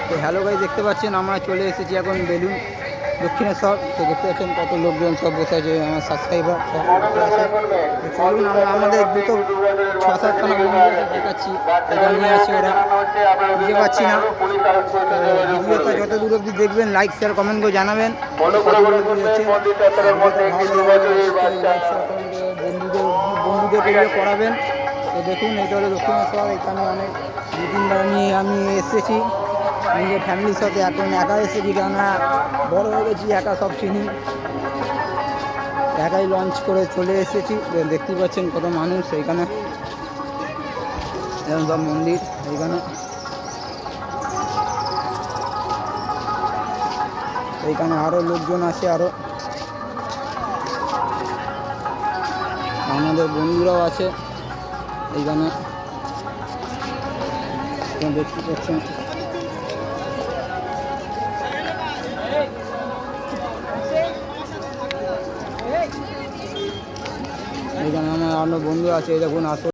তো hello guys, দেখতে পাচ্ছেন আমরা চলে এসেছি এখন বেলুন দক্ষিণেশ্বর। তো দেখতে পাচ্ছেন কত লোকজন সব বসে আছে, আমার সাবস্ক্রাইবার সব বসে আছে। তো চলুন আমরা আমাদের দুটো 6-7খানা বন্ধু দেখাচ্ছি। এখানে আছে ওরা, বুঝতে পারছি না। তো ভিডিওটা যত দূর অবধি দেখবেন, লাইক শেয়ার কমেন্ট করে জানাবেন কত দূর অবধি হচ্ছে। বন্ধুদের করাবেন। তো দেখুন, এটা হলো দক্ষিণেশ্বর। এখানে অনেক 2-3বার নিয়ে আমি এসেছি নিজের ফ্যামিলির সাথে। এখন একা এসেছি, কেননা বড় হয়ে গেছি, একা সব চিনি, একাই লঞ্চ করে চলে এসেছি। দেখতে পাচ্ছেন কত মানুষ এইখানে, এরকম সব মন্দির এইখানে আরও লোকজন আছে, আরও আমাদের বন্ধুরাও আছে এইখানে, দেখতে পাচ্ছেন। এখানে আমার আরও বন্ধু আছে, এই দেখুন আসো।